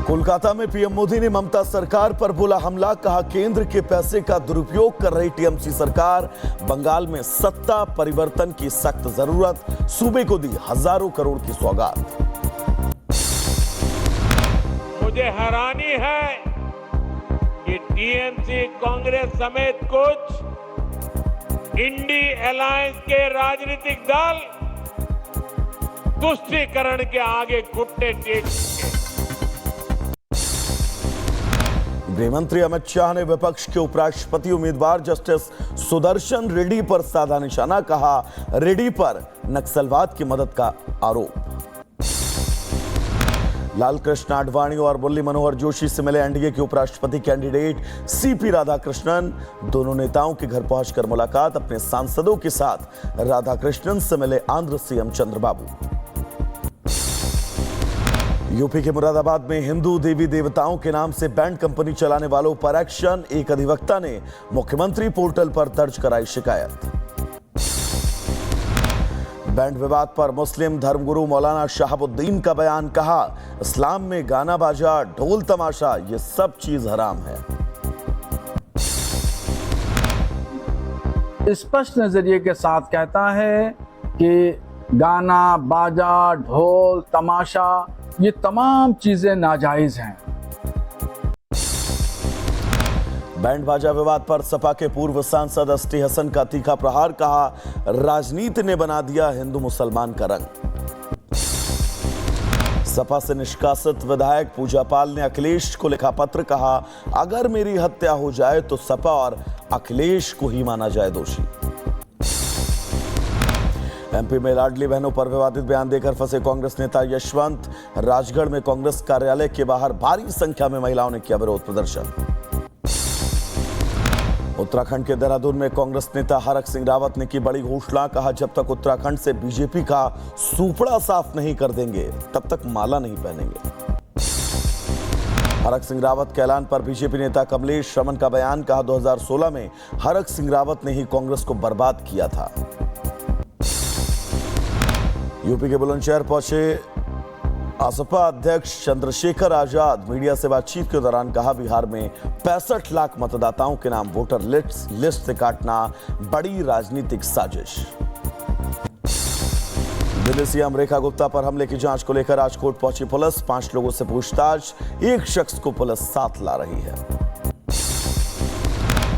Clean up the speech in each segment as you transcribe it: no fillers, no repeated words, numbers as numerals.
कोलकाता में पीएम मोदी ने ममता सरकार पर बोला हमला, कहा केंद्र के पैसे का दुरुपयोग कर रही टीएमसी सरकार। बंगाल में सत्ता परिवर्तन की सख्त जरूरत, सूबे को दी हजारों करोड़ की सौगात। मुझे हैरानी है कि टीएमसी कांग्रेस समेत कुछ इंडी अलायंस के राजनीतिक दल तुष्टीकरण के आगे घुटने टेक चुके। गृहमंत्री अमित शाह ने विपक्ष के उपराष्ट्रपति उम्मीदवार जस्टिस सुदर्शन रेड्डी पर साधा निशाना, कहा रेड्डी पर नक्सलवाद की मदद का आरोप। लालकृष्ण आडवाणी और मुरली मनोहर जोशी से मिले एनडीए के उपराष्ट्रपति कैंडिडेट सीपी राधाकृष्णन। दोनों नेताओं के घर पहुंचकर मुलाकात, अपने सांसदों के साथ राधाकृष्णन से मिले आंध्र सीएम चंद्रबाबू। यूपी के मुरादाबाद में हिंदू देवी देवताओं के नाम से बैंड कंपनी चलाने वालों पर एक्शन, एक अधिवक्ता ने मुख्यमंत्री पोर्टल पर दर्ज कराई शिकायत। बैंड विवाद पर मुस्लिम धर्मगुरु मौलाना शहाबुद्दीन का बयान, कहा इस्लाम में गाना बाजा ढोल तमाशा ये सब चीज हराम है। स्पष्ट नजरिए के साथ कहता है कि गाना बाजा ढोल तमाशा ये तमाम चीजें नाजायज हैं। बैंड बाजा विवाद पर सपा के पूर्व सांसद एसटी हसन का तीखा प्रहार, कहा राजनीति ने बना दिया हिंदू मुसलमान का रंग। सपा से निष्कासित विधायक पूजा पाल ने अखिलेश को लिखा पत्र, कहा अगर मेरी हत्या हो जाए तो सपा और अखिलेश को ही माना जाए दोषी। एमपी में लाडली बहनों पर विवादित बयान देकर फंसे कांग्रेस नेता यशवंत। राजगढ़ में कांग्रेस कार्यालय के बाहर भारी संख्या में महिलाओं ने किया विरोध प्रदर्शन। उत्तराखंड के देहरादून में कांग्रेस नेता हरक सिंह रावत ने की बड़ी घोषणा, कहा जब तक उत्तराखंड से बीजेपी का सूपड़ा साफ नहीं कर देंगे तब तक माला नहीं पहनेंगे। हरक सिंह रावत के ऐलान पर बीजेपी नेता कमलेश श्रमण का बयान, कहा 2016 में हरक सिंह रावत ने ही कांग्रेस को बर्बाद किया था। यूपी के बुलंदशहर पहुंचे आसपा अध्यक्ष चंद्रशेखर आजाद। मीडिया से बातचीत के दौरान कहा बिहार में 65 लाख मतदाताओं के नाम वोटर लिस्ट से काटना बड़ी राजनीतिक साजिश। दिल्ली सीएम रेखा गुप्ता पर हमले की जांच को लेकर राजकोट पहुंची पुलिस। 5 लोगों से पूछताछ, एक शख्स को पुलिस साथ ला रही है।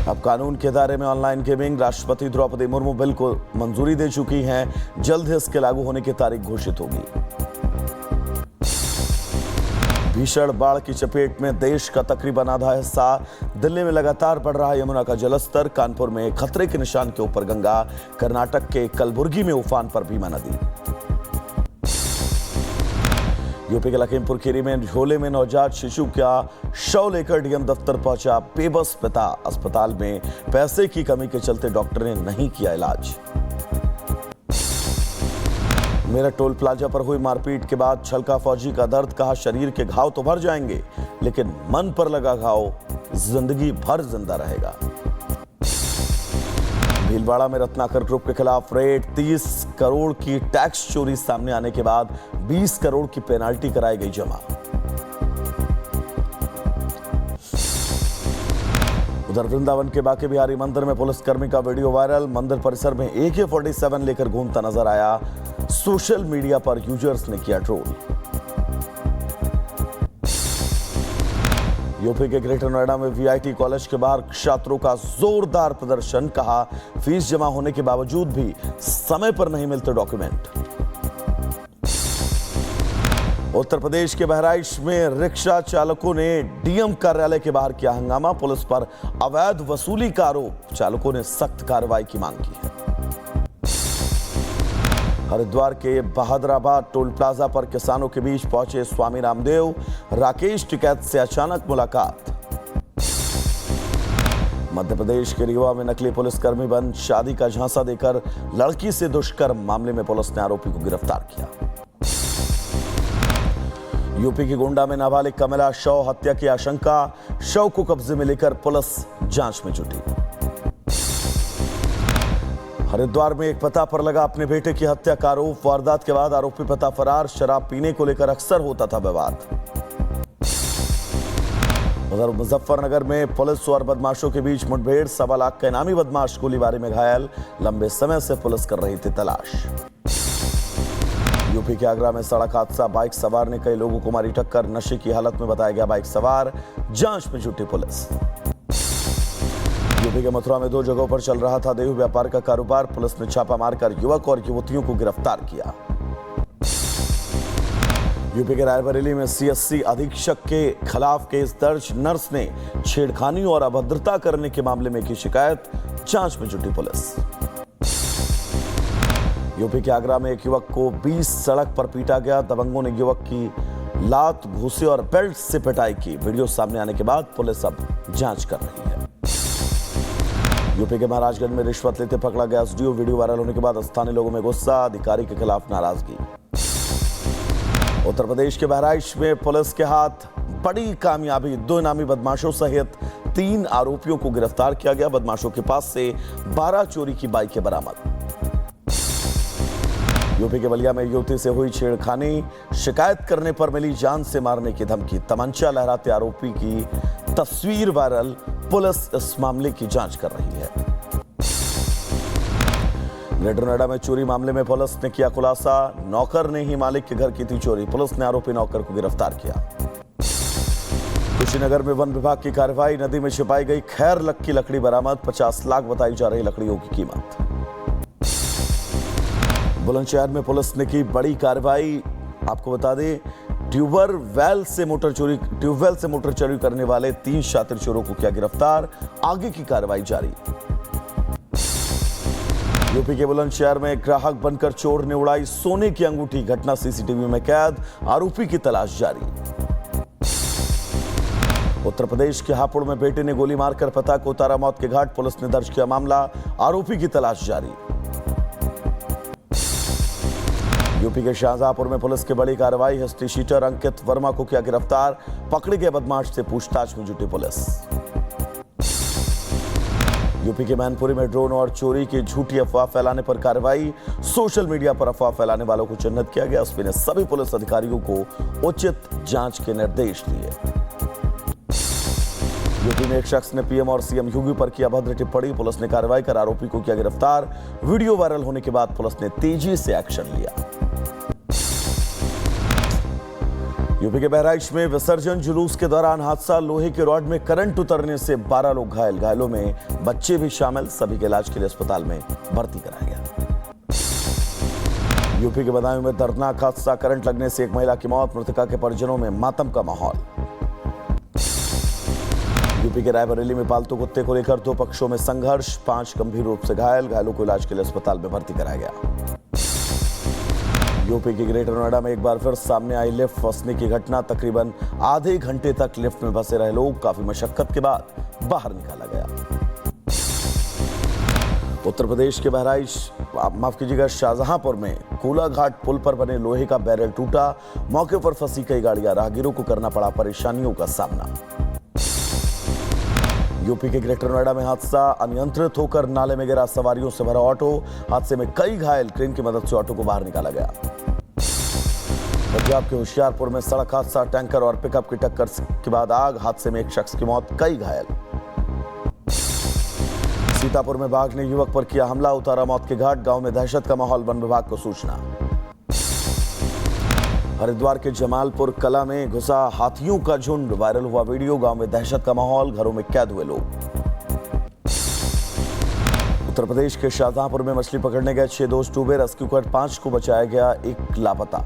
अब कानून के दायरे में ऑनलाइन गेमिंग, राष्ट्रपति द्रौपदी मुर्मू बिल को मंजूरी दे चुकी हैं। जल्द ही इसके लागू होने की तारीख घोषित होगी। भीषण बाढ़ की चपेट में देश का तकरीबन आधा हिस्सा। दिल्ली में लगातार बढ़ रहा यमुना का जलस्तर। कानपुर में खतरे के निशान के ऊपर गंगा। कर्नाटक के कलबुर्गी में उफान पर भीमा नदी। यूपी के लखीमपुर खीरी में झोले में नवजात शिशु का शव लेकर डीएम दफ्तर पहुंचा बेबस पिता। अस्पताल में पैसे की कमी के चलते डॉक्टर ने नहीं किया इलाज। मेरठ टोल प्लाजा पर हुई मारपीट के बाद छलका फौजी का दर्द, कहा शरीर के घाव तो भर जाएंगे लेकिन मन पर लगा घाव जिंदगी भर जिंदा रहेगा। भीलवाड़ा में रत्नाकर ग्रुप के खिलाफ रेड, 30 करोड़ की टैक्स चोरी सामने आने के बाद 20 करोड़ की पेनाल्टी कराई गई जमा। उधर वृंदावन के बांके बिहारी मंदिर में पुलिसकर्मी का वीडियो वायरल। मंदिर परिसर में AK-47 लेकर घूमता नजर आया। सोशल मीडिया पर यूजर्स ने किया ट्रोल। यूपी के ग्रेटर नोएडा में VIT कॉलेज के बाहर छात्रों का जोरदार प्रदर्शन, कहा फीस जमा होने के बावजूद भी समय पर नहीं मिलते डॉक्यूमेंट। उत्तर प्रदेश के बहराइच में रिक्शा चालकों ने डीएम कार्यालय के बाहर किया हंगामा। पुलिस पर अवैध वसूली का आरोप, चालकों ने सख्त कार्रवाई की मांग की है। हरिद्वार के बहादुराबाद टोल प्लाजा पर किसानों के बीच पहुंचे स्वामी रामदेव। राकेश टिकैत से अचानक मुलाकात। मध्य प्रदेश के रीवा में नकली पुलिसकर्मी बन शादी का झांसा देकर लड़की से दुष्कर्म मामले में पुलिस ने आरोपी को गिरफ्तार किया। यूपी के गोंडा में नाबालिग का मिला शव, हत्या की आशंका। शव को कब्जे में लेकर पुलिस जांच में जुटी। हरिद्वार में एक पिता पर लगा अपने बेटे की हत्या का आरोप। वारदात के बाद आरोपी पिता फरार। शराब पीने को लेकर अक्सर होता था विवाद। उधर मुजफ्फरनगर में पुलिस और बदमाशों के बीच मुठभेड़, 1.25 लाख का इनामी बदमाश गोलीबारी में घायल, लंबे समय से पुलिस कर रही थी तलाश। यूपी के आगरा में सड़क हादसा, बाइक सवार ने कई लोगों को मारी टक्कर, नशे की हालत में बताया गया बाइक सवार, जांच में जुटी पुलिस। यूपी के मथुरा में 2 जगहों पर चल रहा था देह व्यापार का कारोबार, पुलिस ने छापा मारकर युवक और युवतियों को गिरफ्तार किया। यूपी के रायबरेली में सीएससी अधीक्षक के खिलाफ केस दर्ज, नर्स ने छेड़खानी और अभद्रता करने के मामले में की शिकायत, जांच में जुटी पुलिस। यूपी के आगरा में एक युवक को 20 सड़क पर पीटा गया, दबंगों ने युवक की लात, घूंसे और बेल्ट से पिटाई की। वीडियो सामने आने के बाद पुलिस अब जांच कर रही है। यूपी के महाराजगंज में रिश्वत लेते पकड़ा गया एसडीओ, वीडियो वायरल होने के बाद स्थानीय लोगों में गुस्सा, अधिकारी के खिलाफ नाराजगी। उत्तर प्रदेश के बहराइच में पुलिस के हाथ बड़ी कामयाबी, 2 इनामी बदमाशों सहित 3 आरोपियों को गिरफ्तार किया गया। बदमाशों के पास से 12 चोरी की बाइकें बरामद। यूपी के बलिया में युवती से हुई छेड़खानी, शिकायत करने पर मिली जान से मारने की धमकी, तमंचा लहराते आरोपी की तस्वीर वायरल, पुलिस इस मामले की जांच कर रही है। ग्रेटर नोएडा में चोरी मामले में पुलिस ने किया खुलासा, नौकर ने ही मालिक के घर की थी चोरी, पुलिस ने आरोपी नौकर को गिरफ्तार किया। कुशीनगर में वन विभाग की कार्रवाई, नदी में छिपाई गई खैर लक की लकड़ी बरामद, 50 लाख बताई जा रही लकड़ियों की कीमत। बुलंदशहर में पुलिस ने की बड़ी कार्रवाई, आपको बता दें ट्यूबवेल से मोटर चोरी करने वाले 3 शातिर चोरों को किया गिरफ्तार, आगे की कार्रवाई जारी। यूपी के बुलंदशहर में ग्राहक बनकर चोर ने उड़ाई सोने की अंगूठी, घटना सीसीटीवी में कैद, आरोपी की तलाश जारी। उत्तर प्रदेश के हापुड़ में बेटे ने गोली मारकर पिता को उतारा मौत के घाट, पुलिस ने दर्ज किया मामला, आरोपी की तलाश जारी। यूपी के शाहजहांपुर में पुलिस की बड़ी कार्रवाई, हिस्ट्री शीटर अंकित वर्मा को किया गिरफ्तार, पकड़े गए बदमाश से पूछताछ में जुटी पुलिस। यूपी के मैनपुरी में ड्रोन और चोरी की झूठी अफवाह फैलाने पर कार्रवाई, सोशल मीडिया पर अफवाह फैलाने वालों को चिन्हित किया गया। एसपी ने सभी पुलिस अधिकारियों को उचित जांच के निर्देश दिए। यूपी में एक शख्स ने पीएम और सीएम योगी पर किया अभद्र टिप्पणी, पुलिस ने कार्रवाई कर आरोपी को किया गिरफ्तार। वीडियो वायरल होने के बाद पुलिस ने तेजी से एक्शन लिया। यूपी के बहराइच में विसर्जन जुलूस के दौरान हादसा, लोहे के रॉड में करंट उतरने से 12 लोग घायल, घायलों में बच्चे भी शामिल, सभी के इलाज के लिए अस्पताल में भर्ती कराया गया। यूपी के बदायूं में दर्दनाक हादसा, करंट लगने से एक महिला की मौत, मृतका के परिजनों में मातम का माहौल। यूपी के रायबरेली में पालतू कुत्ते को लेकर 2 पक्षों में संघर्ष, 5 गंभीर रूप से घायल, घायलों को इलाज के लिए अस्पताल में भर्ती कराया गया। यूपी के ग्रेटर नोएडा में एक बार फिर सामने आई लिफ्ट फंसने की घटना, तकरीबन आधे घंटे तक लिफ्ट में फंसे रहे लोग, काफी मशक्कत के बाद बाहर निकाला गया। उत्तर प्रदेश के शाहजहांपुर में कोलाघाट पुल पर बने लोहे का बैरल टूटा, मौके पर फंसी कई गाड़ियां, राहगीरों को करना पड़ा परेशानियों का सामना। यूपी के ग्रेटर नोएडा में हादसा, अनियंत्रित होकर नाले में गिरा सवारियों से भरा ऑटो, हादसे में कई घायल, क्रेन की मदद से ऑटो को बाहर निकाला गया। पंजाब के होशियारपुर में सड़क हादसा, टैंकर और पिकअप की टक्कर के बाद आग, हादसे में एक शख्स की मौत, कई घायल। सीतापुर में बाघ ने युवक पर किया हमला, उतारा मौत के घाट, गांव में दहशत का माहौल, वन विभाग को सूचना। हरिद्वार के जमालपुर कला में घुसा हाथियों का झुंड, वायरल हुआ वीडियो, गांव में दहशत का माहौल, घरों में कैद हुए लोग। उत्तर प्रदेश के शाहजहांपुर में मछली पकड़ने गए 6 दोस्त डूबे, रेस्क्यू कर 5 को बचाया गया, 1 लापता।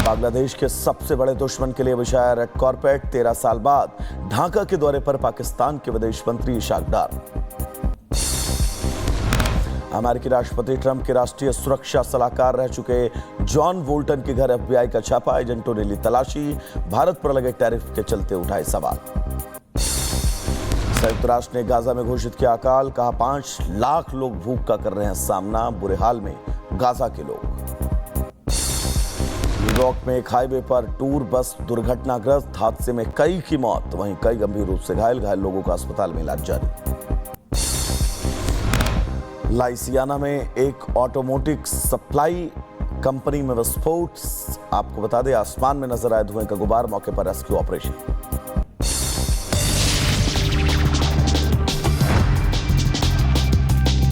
बांग्लादेश के सबसे बड़े दुश्मन के लिए बिछाया रेड कारपेट, 13 साल बाद ढाका के दौरे पर पाकिस्तान के विदेश मंत्री इशाक डार। अमेरिकी राष्ट्रपति ट्रंप के राष्ट्रीय सुरक्षा सलाहकार रह चुके जॉन बोल्टन के घर एफबीआई का छापा, एजेंटों ने ली तलाशी, भारत पर लगे टैरिफ के चलते उठाए सवाल। संयुक्त राष्ट्र ने गाजा में घोषित किया अकाल, कहा 5 लाख लोग भूख का कर रहे हैं सामना, बुरे हाल में गाजा के लोग। न्यूयॉर्क में एक हाईवे पर टूर बस दुर्घटनाग्रस्त, हादसे में कई की मौत, वहीं कई गंभीर रूप से घायल लोगों का अस्पताल में इलाज जारी। लाइसियाना में एक ऑटोमोटिव सप्लाई कंपनी में विस्फोट, आपको बता दें आसमान में नजर आए धुएं का गुबार, मौके पर रेस्क्यू ऑपरेशन।